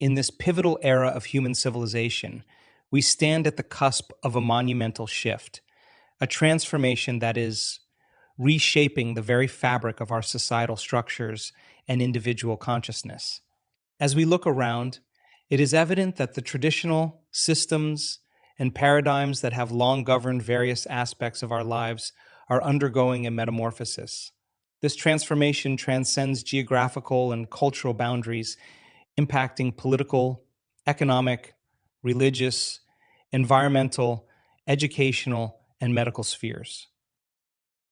In this pivotal era of human civilization, we stand at the cusp of a monumental shift, a transformation that is reshaping the very fabric of our societal structures and individual consciousness. As we look around, it is evident that the traditional systems and paradigms that have long governed various aspects of our lives are undergoing a metamorphosis. This transformation transcends geographical and cultural boundaries, impacting political, economic, religious, environmental, educational, and medical spheres.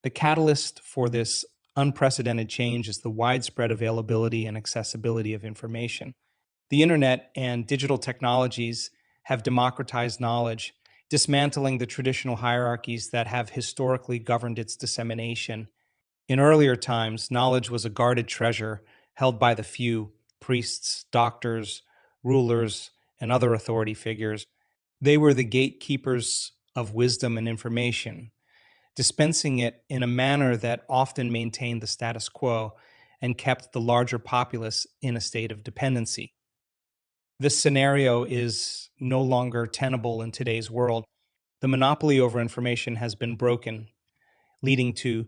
The catalyst for this unprecedented change is the widespread availability and accessibility of information. The internet and digital technologies have democratized knowledge, dismantling the traditional hierarchies that have historically governed its dissemination. In earlier times, knowledge was a guarded treasure held by the few priests, doctors, rulers, and other authority figures. They were the gatekeepers of wisdom and information, dispensing it in a manner that often maintained the status quo and kept the larger populace in a state of dependency. This scenario is no longer tenable in today's world. The monopoly over information has been broken, leading to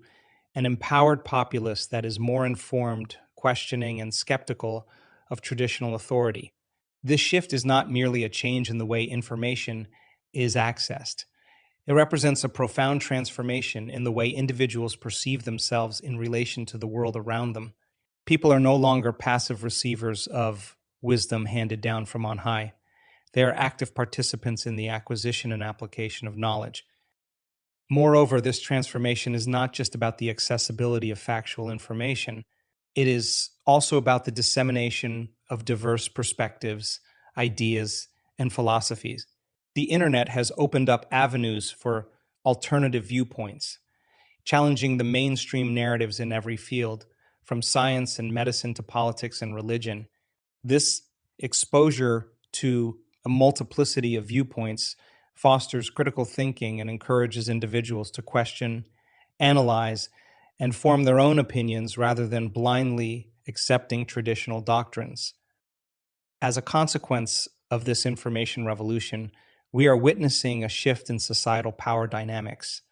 an empowered populace that is more informed, questioning, and skeptical of traditional authority. This shift is not merely a change in the way information is accessed. It represents a profound transformation in the way individuals perceive themselves in relation to the world around them. People are no longer passive receivers of wisdom handed down from on high. They are active participants in the acquisition and application of knowledge. Moreover, this transformation is not just about the accessibility of factual information. It is also about the dissemination of diverse perspectives, ideas, and philosophies. The internet has opened up avenues for alternative viewpoints, challenging the mainstream narratives in every field, from science and medicine to politics and religion. This exposure to a multiplicity of viewpoints fosters critical thinking and encourages individuals to question, analyze, and form their own opinions rather than blindly accepting traditional doctrines. As a consequence of this information revolution, we are witnessing a shift in societal power dynamics.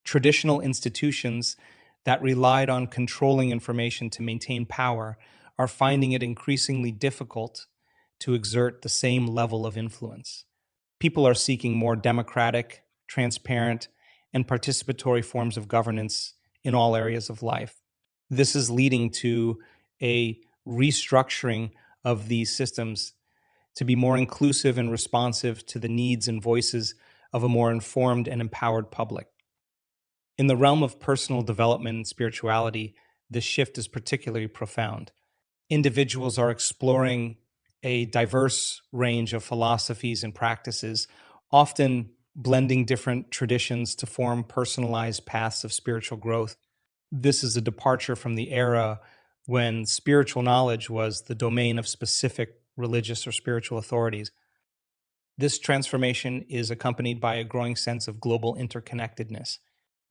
Traditional institutions that relied on controlling information to maintain power are finding it increasingly difficult to exert the same level of influence. People are seeking more democratic, transparent, and participatory forms of governance in all areas of life. This is leading to a restructuring of these systems to be more inclusive and responsive to the needs and voices of a more informed and empowered public. In the realm of personal development and spirituality, this shift is particularly profound. Individuals are exploring a diverse range of philosophies and practices, often blending different traditions to form personalized paths of spiritual growth. This is a departure from the era when spiritual knowledge was the domain of specific religious or spiritual authorities. This transformation is accompanied by a growing sense of global interconnectedness.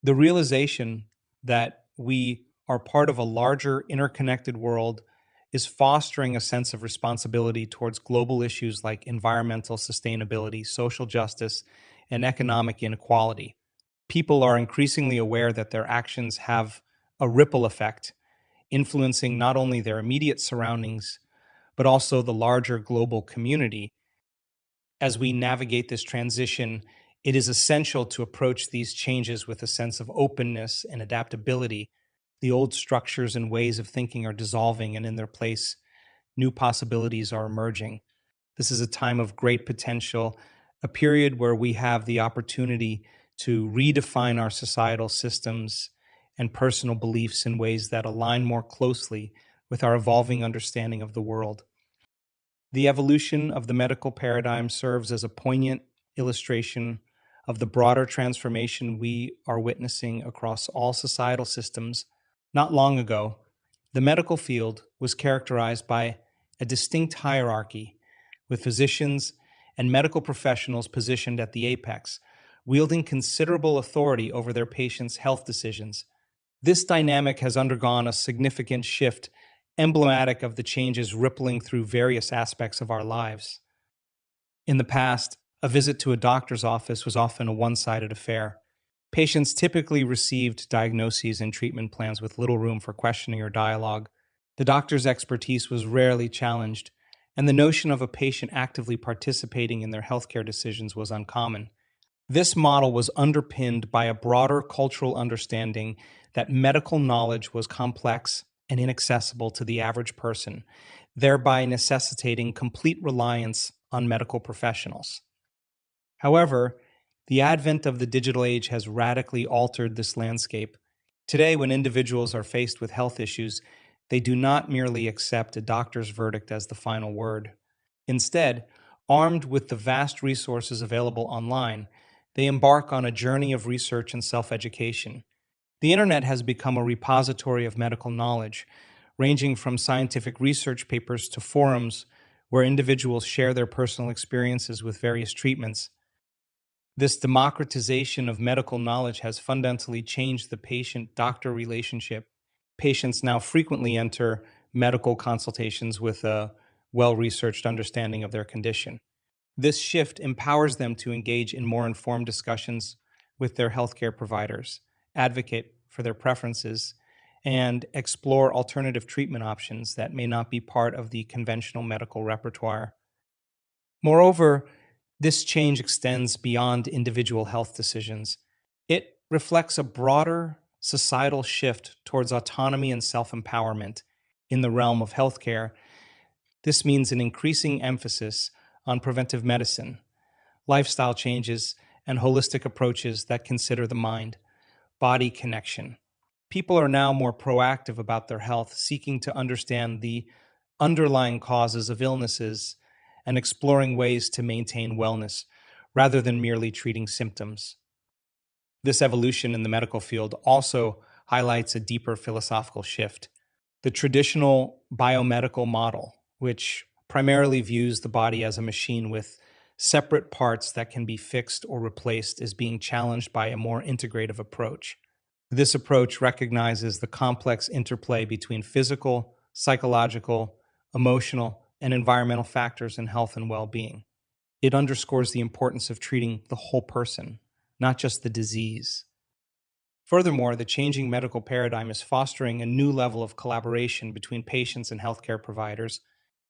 The realization that we are part of a larger interconnected world is fostering a sense of responsibility towards global issues like environmental sustainability, social justice, and economic inequality. People are increasingly aware that their actions have a ripple effect, influencing not only their immediate surroundings, but also the larger global community. As we navigate this transition, it is essential to approach these changes with a sense of openness and adaptability. The old structures and ways of thinking are dissolving, and in their place, new possibilities are emerging. This is a time of great potential, a period where we have the opportunity to redefine our societal systems and personal beliefs in ways that align more closely with our evolving understanding of the world. The evolution of the medical paradigm serves as a poignant illustration of the broader transformation we are witnessing across all societal systems. Not long ago, the medical field was characterized by a distinct hierarchy, with physicians and medical professionals positioned at the apex, wielding considerable authority over their patients' health decisions. This dynamic has undergone a significant shift emblematic of the changes rippling through various aspects of our lives. In the past, a visit to a doctor's office was often a one sided affair. Patients typically received diagnoses and treatment plans with little room for questioning or dialogue. The doctor's expertise was rarely challenged, and the notion of a patient actively participating in their healthcare decisions was uncommon. This model was underpinned by a broader cultural understanding that medical knowledge was complex and inaccessible to the average person, thereby necessitating complete reliance on medical professionals. However, the advent of the digital age has radically altered this landscape. Today, when individuals are faced with health issues, they do not merely accept a doctor's verdict as the final word. Instead, armed with the vast resources available online, they embark on a journey of research and self education. The internet has become a repository of medical knowledge, ranging from scientific research papers to forums where individuals share their personal experiences with various treatments. This democratization of medical knowledge has fundamentally changed the patient doctor relationship. Patients now frequently enter medical consultations with a well researched understanding of their condition. This shift empowers them to engage in more informed discussions with their healthcare providers, advocate for their preferences, and explore alternative treatment options that may not be part of the conventional medical repertoire. Moreover, this change extends beyond individual health decisions. It reflects a broader societal shift towards autonomy and self empowerment in the realm of healthcare. This means an increasing emphasis on preventive medicine, lifestyle changes, and holistic approaches that consider the mind body connection. People are now more proactive about their health, seeking to understand the underlying causes of illnesses and exploring ways to maintain wellness rather than merely treating symptoms. This evolution in the medical field also highlights a deeper philosophical shift. The traditional biomedical model, which primarily views the body as a machine with separate parts that can be fixed or replaced, is being challenged by a more integrative approach. This approach recognizes the complex interplay between physical, psychological, emotional, and environmental factors in health and well being. It underscores the importance of treating the whole person, not just the disease. Furthermore, the changing medical paradigm is fostering a new level of collaboration between patients and healthcare providers.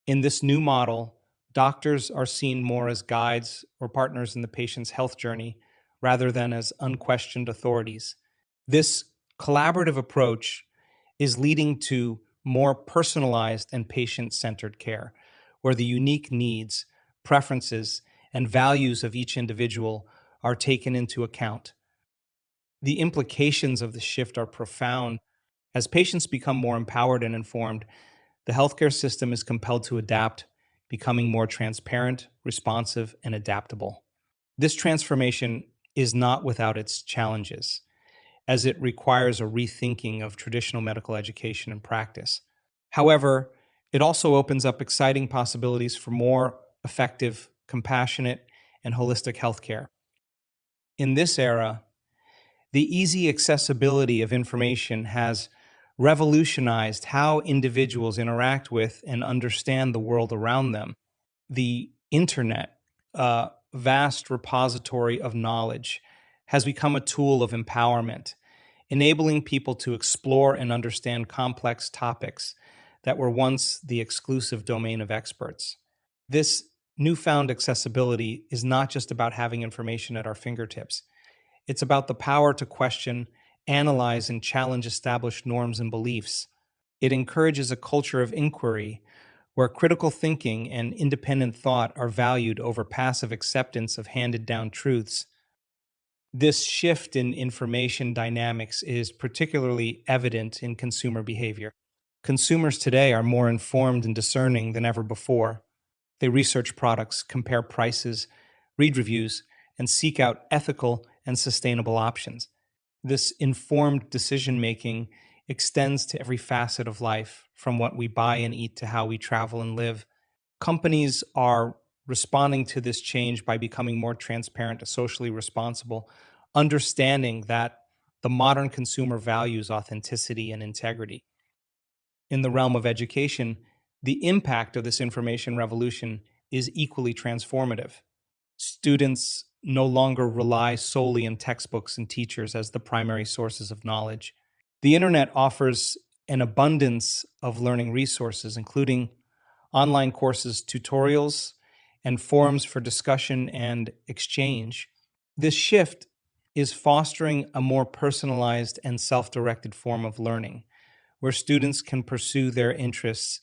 In this new model, doctors are seen more as guides or partners in the patient's health journey rather than as unquestioned authorities. This collaborative approach is leading to more personalized and patient centered care, where the unique needs, preferences, and values of each individual are taken into account. The implications of the shift are profound. As patients become more empowered and informed, the healthcare system is compelled to adapt, becoming more transparent, responsive, and adaptable. This transformation is not without its challenges, as it requires a rethinking of traditional medical education and practice. However, it also opens up exciting possibilities for more effective, compassionate, and holistic healthcare. In this era, the easy accessibility of information has revolutionized how individuals interact with and understand the world around them. The internet, a vast repository of knowledge, has become a tool of empowerment, enabling people to explore and understand complex topics that were once the exclusive domain of experts. This newfound accessibility is not just about having information at our fingertips. It's about the power to question, analyze, and challenge established norms and beliefs. It encourages a culture of inquiry where critical thinking and independent thought are valued over passive acceptance of handed down truths. This shift in information dynamics is particularly evident in consumer behavior. Consumers today are more informed and discerning than ever before. They research products, compare prices, read reviews, and seek out ethical and sustainable options. This informed decision making extends to every facet of life, from what we buy and eat to how we travel and live. Companies are responding to this change by becoming more transparent and socially responsible, understanding that the modern consumer values authenticity and integrity. In the realm of education, the impact of this information revolution is equally transformative. Students no longer rely solely on textbooks and teachers as the primary sources of knowledge. The internet offers an abundance of learning resources, including online courses, tutorials, and forums for discussion and exchange. This shift is fostering a more personalized and self directed form of learning, where students can pursue their interests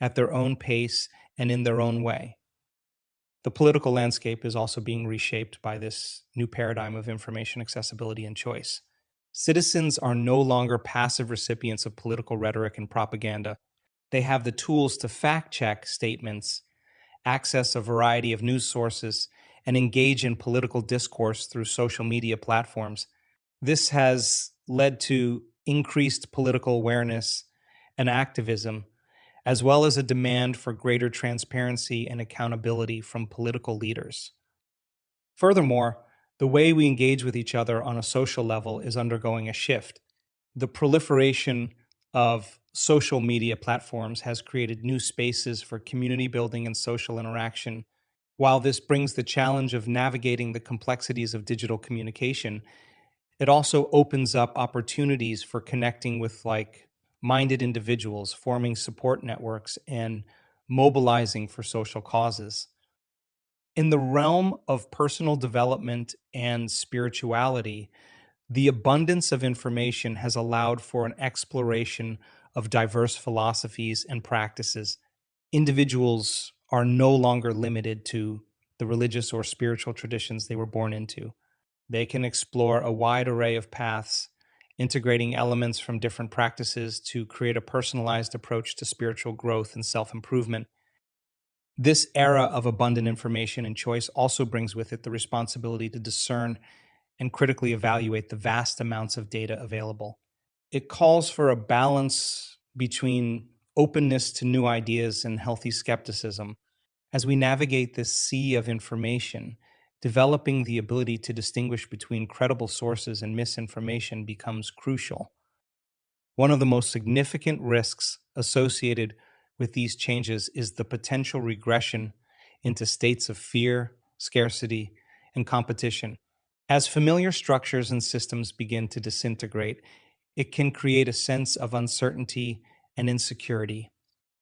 at their own pace and in their own way. The political landscape is also being reshaped by this new paradigm of information accessibility and choice. Citizens are no longer passive recipients of political rhetoric and propaganda. They have the tools to fact check statements, access a variety of news sources, and engage in political discourse through social media platforms. This has led to increased political awareness and activism, as well as a demand for greater transparency and accountability from political leaders. Furthermore, the way we engage with each other on a social level is undergoing a shift. The proliferation of social media platforms has created new spaces for community building and social interaction. While this brings the challenge of navigating the complexities of digital communication, it also opens up opportunities for connecting with minded individuals, forming support networks, and mobilizing for social causes. In the realm of personal development and spirituality, the abundance of information has allowed for an exploration of diverse philosophies and practices. Individuals are no longer limited to the religious or spiritual traditions they were born into. They can explore a wide array of paths, integrating elements from different practices to create a personalized approach to spiritual growth and self improvement. This era of abundant information and choice also brings with it the responsibility to discern and critically evaluate the vast amounts of data available. It calls for a balance between openness to new ideas and healthy skepticism. As we navigate this sea of information, developing the ability to distinguish between credible sources and misinformation becomes crucial. One of the most significant risks associated with these changes is the potential regression into states of fear, scarcity, and competition. As familiar structures and systems begin to disintegrate, it can create a sense of uncertainty and insecurity.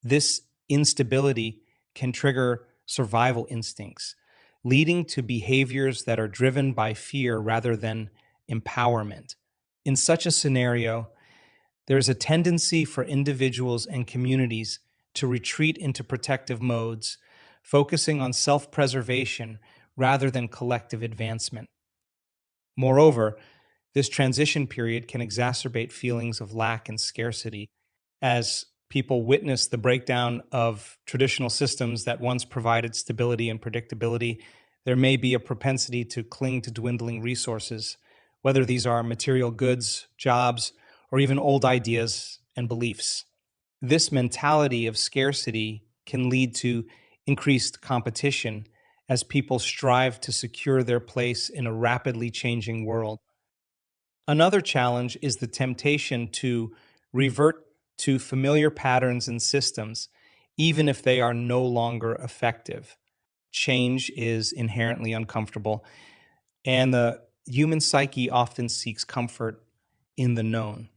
This instability can trigger survival instincts, leading to behaviors that are driven by fear rather than empowerment. In such a scenario, there is a tendency for individuals and communities to retreat into protective modes, focusing on self preservation rather than collective advancement. Moreover, this transition period can exacerbate feelings of lack and scarcity as people witness the breakdown of traditional systems that once provided stability and predictability. There may be a propensity to cling to dwindling resources, whether these are material goods, jobs, or even old ideas and beliefs. This mentality of scarcity can lead to increased competition as people strive to secure their place in a rapidly changing world. Another challenge is the temptation to revert to familiar patterns and systems, even if they are no longer effective. Change is inherently uncomfortable, and the human psyche often seeks comfort in the known,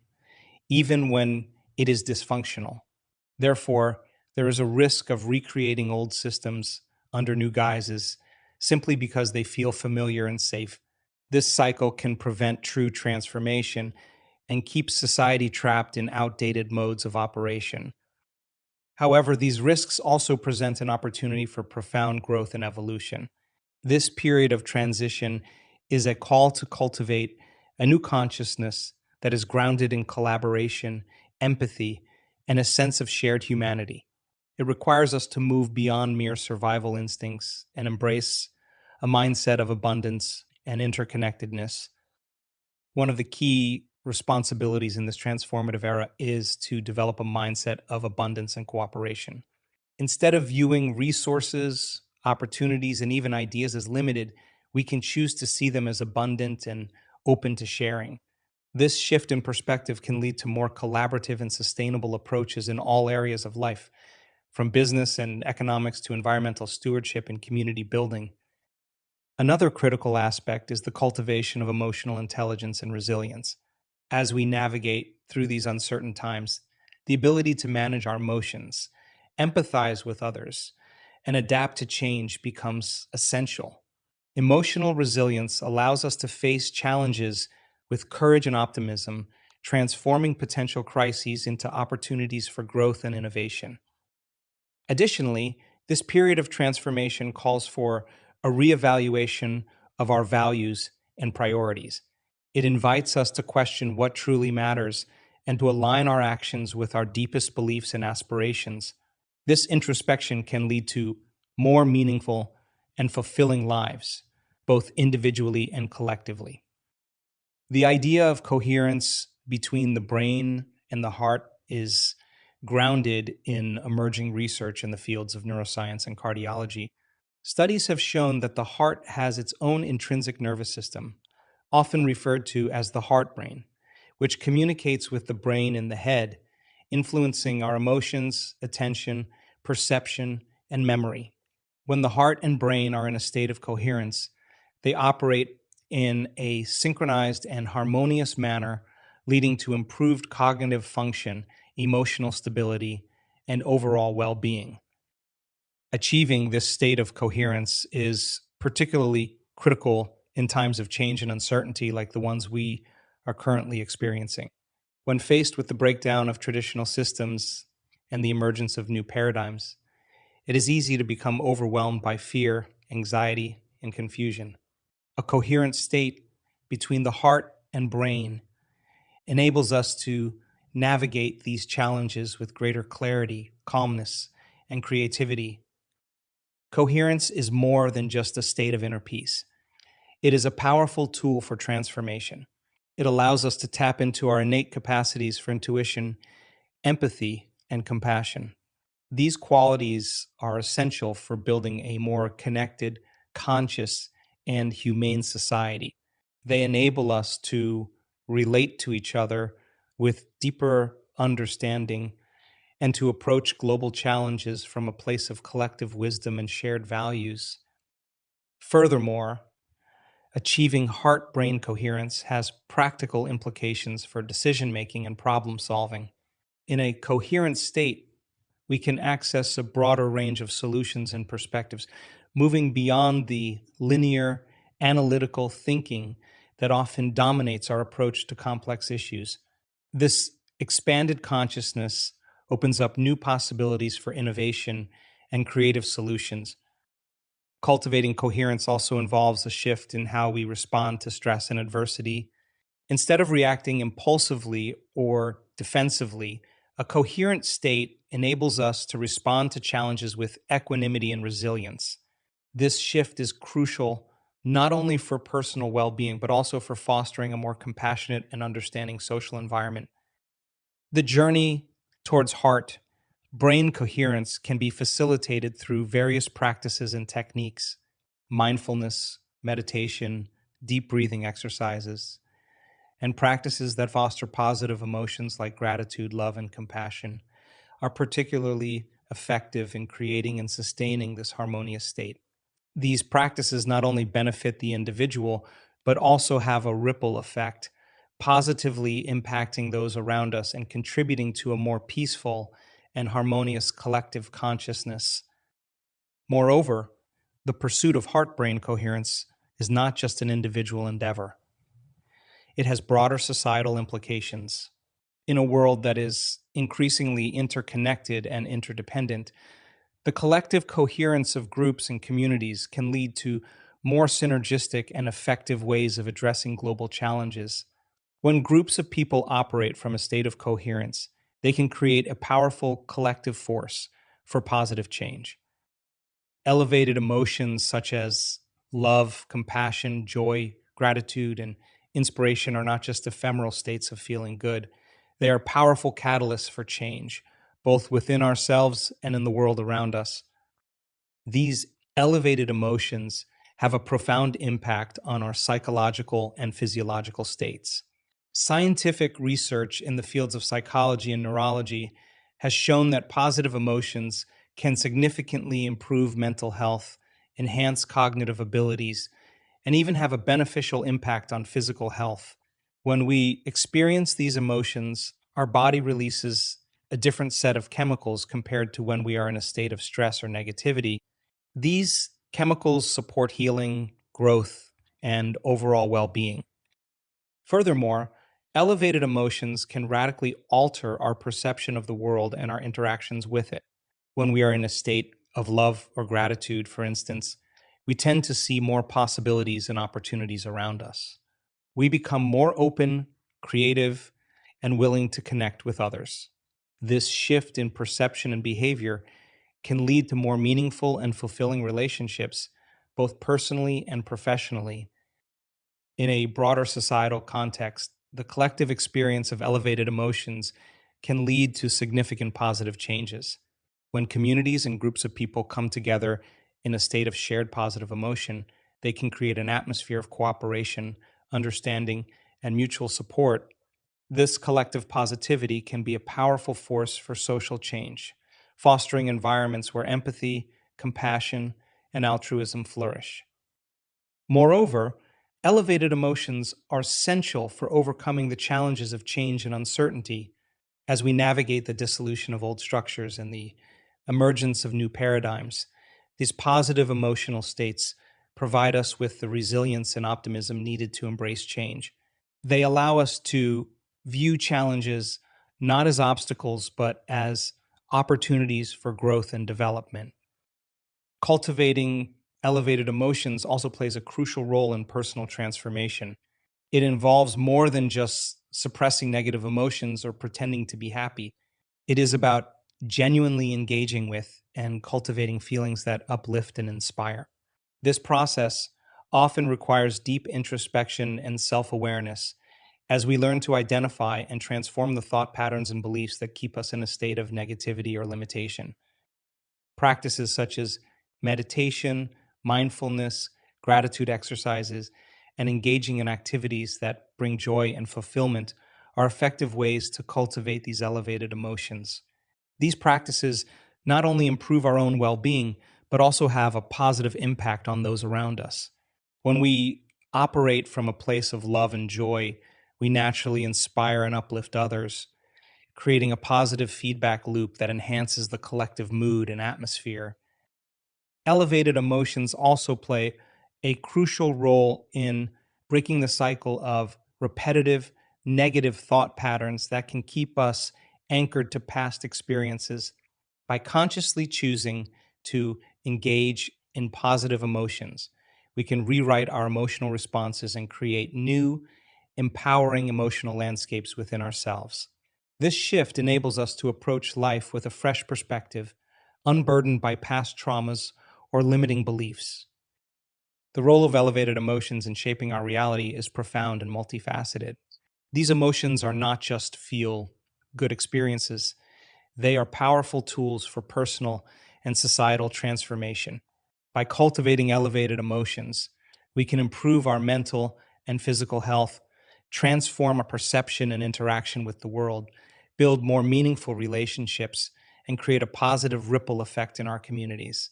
even when it is dysfunctional. Therefore, there is a risk of recreating old systems under new guises simply because they feel familiar and safe. This cycle can prevent true transformation and keep society trapped in outdated modes of operation. However, these risks also present an opportunity for profound growth and evolution. This period of transition is a call to cultivate a new consciousness that is grounded in collaboration, empathy, and a sense of shared humanity. It requires us to move beyond mere survival instincts and embrace a mindset of abundance and interconnectedness. One of the key responsibilities in this transformative era is to develop a mindset of abundance and cooperation. Instead of viewing resources, opportunities, and even ideas as limited, we can choose to see them as abundant and open to sharing. This shift in perspective can lead to more collaborative and sustainable approaches in all areas of life, from business and economics to environmental stewardship and community building. Another critical aspect is the cultivation of emotional intelligence and resilience. As we navigate through these uncertain times, the ability to manage our emotions, empathize with others, and adapt to change becomes essential. Emotional resilience allows us to face challenges with courage and optimism, transforming potential crises into opportunities for growth and innovation. Additionally, this period of transformation calls for a reevaluation of our values and priorities. It invites us to question what truly matters and to align our actions with our deepest beliefs and aspirations. This introspection can lead to more meaningful and fulfilling lives, both individually and collectively. The idea of coherence between the brain and the heart is grounded in emerging research in the fields of neuroscience and cardiology. Studies have shown that the heart has its own intrinsic nervous system, often referred to as the heart brain, which communicates with the brain in the head, influencing our emotions, attention, perception, and memory. When the heart and brain are in a state of coherence, they operate in a synchronized and harmonious manner, leading to improved cognitive function, emotional stability, and overall well being. Achieving this state of coherence is particularly critical in times of change and uncertainty like the ones we are currently experiencing. When faced with the breakdown of traditional systems and the emergence of new paradigms, it is easy to become overwhelmed by fear, anxiety, and confusion. A coherent state between the heart and brain enables us to navigate these challenges with greater clarity, calmness, and creativity. Coherence is more than just a state of inner peace. It is a powerful tool for transformation. It allows us to tap into our innate capacities for intuition, empathy, and compassion. These qualities are essential for building a more connected, conscious, and humane society. They enable us to relate to each other with deeper understanding and to approach global challenges from a place of collective wisdom and shared values. Furthermore, achieving heart brain coherence has practical implications for decision making and problem solving. In a coherent state, we can access a broader range of solutions and perspectives, moving beyond the linear, analytical thinking that often dominates our approach to complex issues. This expanded consciousness opens up new possibilities for innovation and creative solutions. Cultivating coherence also involves a shift in how we respond to stress and adversity. Instead of reacting impulsively or defensively, a coherent state enables us to respond to challenges with equanimity and resilience. This shift is crucial not only for personal well being, but also for fostering a more compassionate and understanding social environment. The journey towards heart brain coherence can be facilitated through various practices and techniques: mindfulness, meditation, deep breathing exercises, and practices that foster positive emotions like gratitude, love, and compassion are particularly effective in creating and sustaining this harmonious state. These practices not only benefit the individual, but also have a ripple effect, positively impacting those around us and contributing to a more peaceful and harmonious collective consciousness. Moreover, the pursuit of heart brain coherence is not just an individual endeavor, it has broader societal implications. In a world that is increasingly interconnected and interdependent, the collective coherence of groups and communities can lead to more synergistic and effective ways of addressing global challenges. When groups of people operate from a state of coherence, they can create a powerful collective force for positive change. Elevated emotions such as love, compassion, joy, gratitude, and inspiration are not just ephemeral states of feeling good. They are powerful catalysts for change, both within ourselves and in the world around us. These elevated emotions have a profound impact on our psychological and physiological states. Scientific research in the fields of psychology and neurology has shown that positive emotions can significantly improve mental health, enhance cognitive abilities, and even have a beneficial impact on physical health. When we experience these emotions, our body releases a different set of chemicals compared to when we are in a state of stress or negativity. These chemicals support healing, growth, and overall well being. Furthermore, elevated emotions can radically alter our perception of the world and our interactions with it. When we are in a state of love or gratitude, for instance, we tend to see more possibilities and opportunities around us. We become more open, creative, and willing to connect with others. This shift in perception and behavior can lead to more meaningful and fulfilling relationships, both personally and professionally. In a broader societal context, the collective experience of elevated emotions can lead to significant positive changes. When communities and groups of people come together in a state of shared positive emotion, they can create an atmosphere of cooperation, understanding, and mutual support. This collective positivity can be a powerful force for social change, fostering environments where empathy, compassion, and altruism flourish. Moreover, elevated emotions are essential for overcoming the challenges of change and uncertainty as we navigate the dissolution of old structures and the emergence of new paradigms. These positive emotional states provide us with the resilience and optimism needed to embrace change. They allow us to view challenges not as obstacles, but as opportunities for growth and development. Cultivating elevated emotions also plays a crucial role in personal transformation. It involves more than just suppressing negative emotions or pretending to be happy. It is about genuinely engaging with and cultivating feelings that uplift and inspire. This process often requires deep introspection and self awareness as we learn to identify and transform the thought patterns and beliefs that keep us in a state of negativity or limitation. Practices such as meditation, mindfulness, gratitude exercises, and engaging in activities that bring joy and fulfillment are effective ways to cultivate these elevated emotions. These practices not only improve our own well being, but also have a positive impact on those around us. When we operate from a place of love and joy, we naturally inspire and uplift others, creating a positive feedback loop that enhances the collective mood and atmosphere. Elevated emotions also play a crucial role in breaking the cycle of repetitive negative thought patterns that can keep us anchored to past experiences. By consciously choosing to engage in positive emotions, we can rewrite our emotional responses and create new, empowering emotional landscapes within ourselves. This shift enables us to approach life with a fresh perspective, unburdened by past traumas or limiting beliefs. The role of elevated emotions in shaping our reality is profound and multifaceted. These emotions are not just feel good experiences, they are powerful tools for personal and societal transformation. By cultivating elevated emotions, we can improve our mental and physical health, transform our perception and interaction with the world, build more meaningful relationships, and create a positive ripple effect in our communities.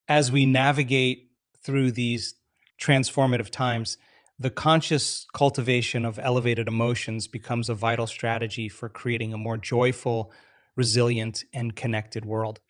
As we navigate through these transformative times, the conscious cultivation of elevated emotions becomes a vital strategy for creating a more joyful, resilient, and connected world.